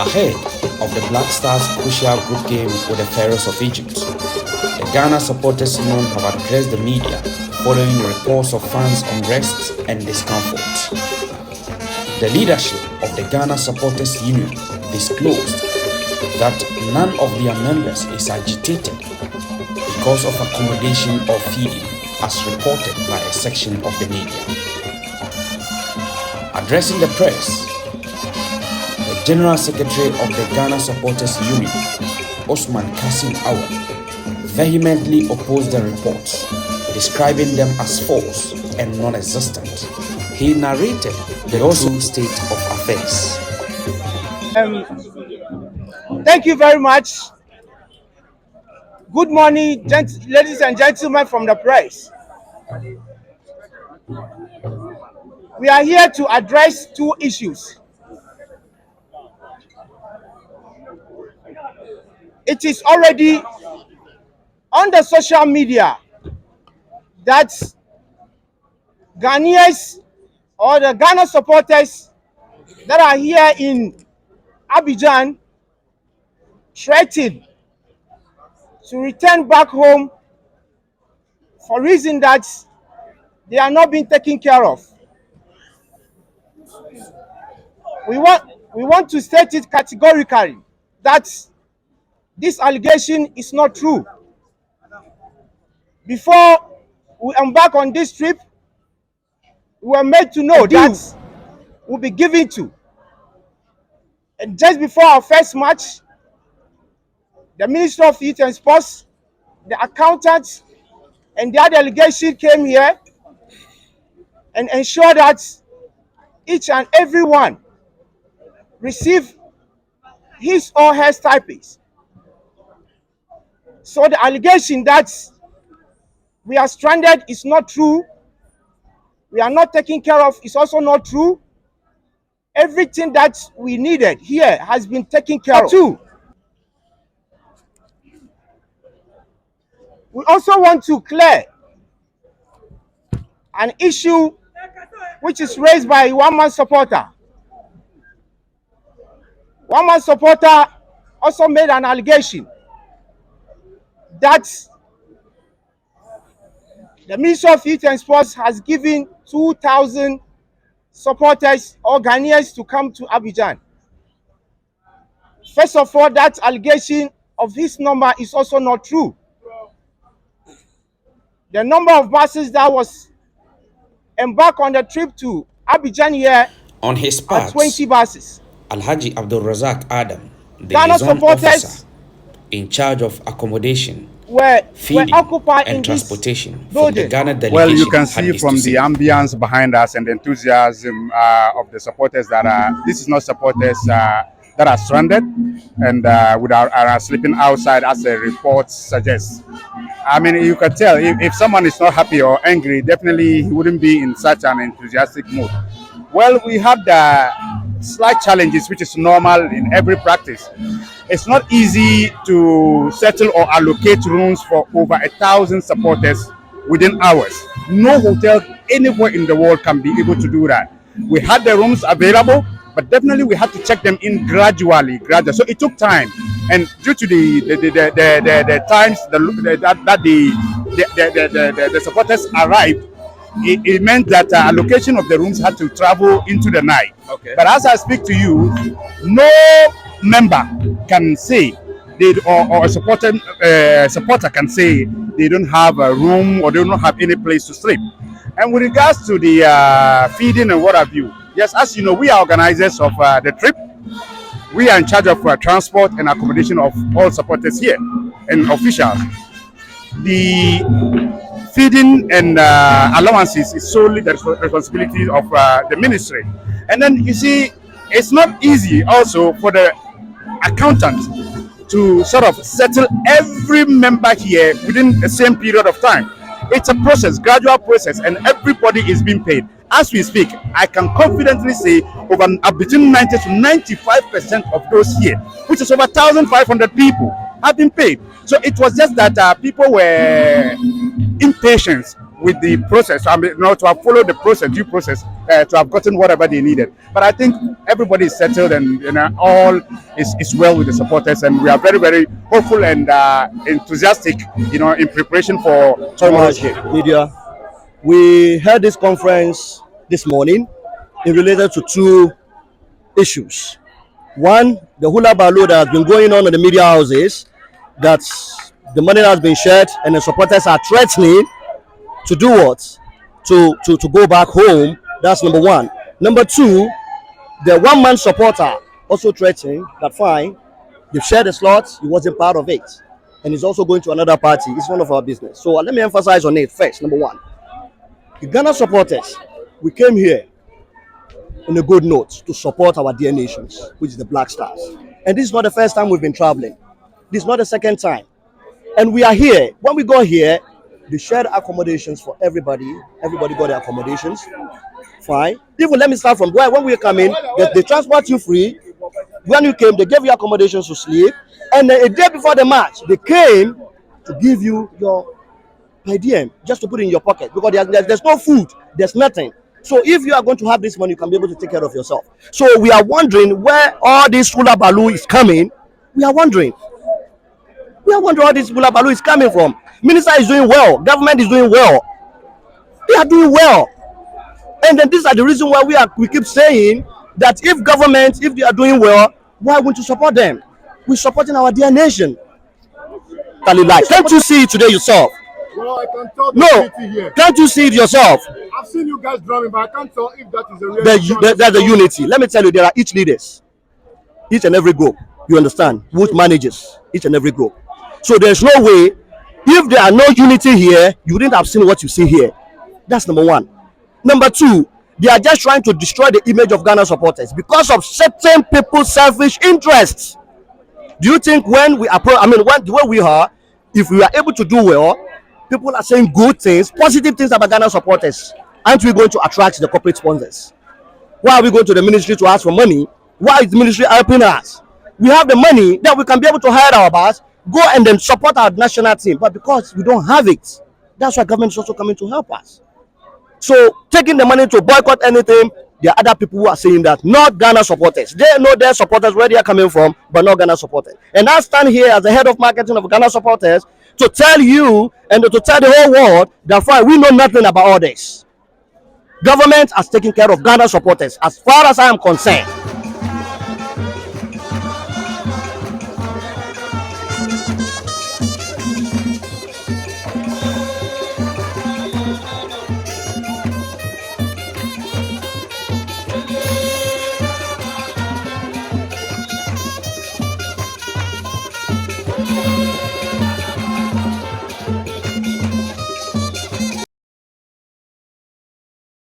Ahead of the Black Stars crucial group game with the Pharaohs of Egypt, the Ghana Supporters Union have addressed the media following reports of fans' unrest and discomfort. The leadership of the Ghana Supporters Union disclosed that none of their members is agitated because of accommodation or feeding, as reported by a section of the media. Addressing the press, the General Secretary of the Ghana Supporters Union, Osman Kasim Awad, vehemently opposed the reports, describing them as false and non-existent. He narrated the true state of affairs. Thank you very much. Good morning, ladies and gentlemen from the press. We are here to address two issues. It is already on the social media that Ghanaians or the Ghana supporters that are here in Abidjan threatened to return back home for reason that they are not being taken care of. We want to state it categorically that this allegation is not true. Before we embark on this trip, we were made to know that we'll be given to. And just before our first match, the Minister of Youth and Sports, the accountants, and their delegation came here and ensured that each and every one receive his or her stipends. So the allegation that we are stranded is not true. We are not taken care of is also not true. Everything that we needed here has been taken care of too. We also want to clear an issue which is raised by one-man supporter. One-man supporter also made an allegation that the Ministry of Youth and Sports has given 2,000 supporters or Ghanaians to come to Abidjan. First of all, that allegation of his number is also not true. The number of buses that was embarked on the trip to Abidjan here On his part, 20 buses. Alhaji Abdul Razak Adam, the Ghana liaison supporters officer in charge of accommodation, were feeding occupied in and this transportation from the building. Ghana delegation. Well, you can had see this from to the say. ambience behind us and the enthusiasm of the supporters that this is not supporters that are stranded and are sleeping outside, as the report suggests. I mean, you can tell if someone is not happy or angry, definitely he wouldn't be in such an enthusiastic mood. Well, we had slight challenges, which is normal in every practice. It's not easy to settle or allocate rooms for over 1,000 supporters within hours. No hotel anywhere in the world can be able to do that. We had the rooms available, but definitely we had to check them in gradually. So it took time, and due to the times that the supporters arrived, it meant that allocation of the rooms had to travel into the night. Okay. But as I speak to you, no member can say or a supporter can say they don't have a room or they don't have any place to sleep. And with regards to the feeding and what have you, yes, as you know, we are organizers of the trip. We are in charge of transport and accommodation of all supporters here and officials. The feeding and allowances is solely the responsibility of the ministry. And then you see, it's not easy also for the accountant to sort of settle every member here within the same period of time. It's a process, gradual process, and everybody is being paid. As we speak, I can confidently say between 90 to 95% of those here, which is over 1,500 people, have been paid. So it was just that people were impatient with the process. I mean, to have followed the process, due process, to have gotten whatever they needed. But I think everybody is settled, and all is well with the supporters, and we are very, very hopeful and enthusiastic, in preparation for tomorrow's game. Media. We had this conference this morning in related to two issues. One, the hula baloo that has been going on in the media houses, that the money has been shared and the supporters are threatening to do what? To go back home. That's number one. Number two, the one-man supporter also threatening that fine, they shared the slots, he wasn't part of it. And he's also going to another party. It's none of our business. So let me emphasize on it first. Number one, the Ghana supporters, we came here in a good note to support our dear nations, which is the Black Stars. And this is not the first time we've been traveling. This is not the second time. And we are here. When we got here, they shared accommodations for everybody. Everybody got their accommodations. Fine. Even let me start from where when we come in, they transport you free. When you came, they gave you accommodations to sleep. And then a day before the match, they came to give you your per diem just to put in your pocket, because there's no food, there's nothing. So if you are going to have this money, you can be able to take care of yourself. So we are wondering where all this hula baloo is coming. We are wondering where this hula baloo is coming from. Minister is doing well, government is doing well, they are doing well. And then these are the reason why we keep saying that if they are doing well, why won't you support them? We're supporting our dear nation. Can't you see it today yourself? Well, I can tell No, here. can't you see it yourself? I've seen you guys drumming, but I can't tell if that is a real. There's the unity. Let me tell you, there are each leaders, each and every group. You understand? Which manages each and every group. So there's no way, if there are no unity here, you wouldn't have seen what you see here. That's number one. Number two, they are just trying to destroy the image of Ghana supporters because of certain people's selfish interests. Do you think when we approach, the way we are, if we are able to do well, people are saying good things, positive things about Ghana supporters, aren't we going to attract the corporate sponsors? Why are we going to the ministry to ask for money? Why is the ministry helping us? We have the money that we can be able to hire our bus, go and then support our national team. But because we don't have it, that's why government is also coming to help us. So taking the money to boycott anything, there are other people who are saying that, not Ghana supporters. They know their supporters where they are coming from, but not Ghana supporters. And I stand here as the head of marketing of Ghana supporters to tell you and to tell the whole world that fine, we know nothing about all this. Government has taken care of Ghana supporters as far as I am concerned.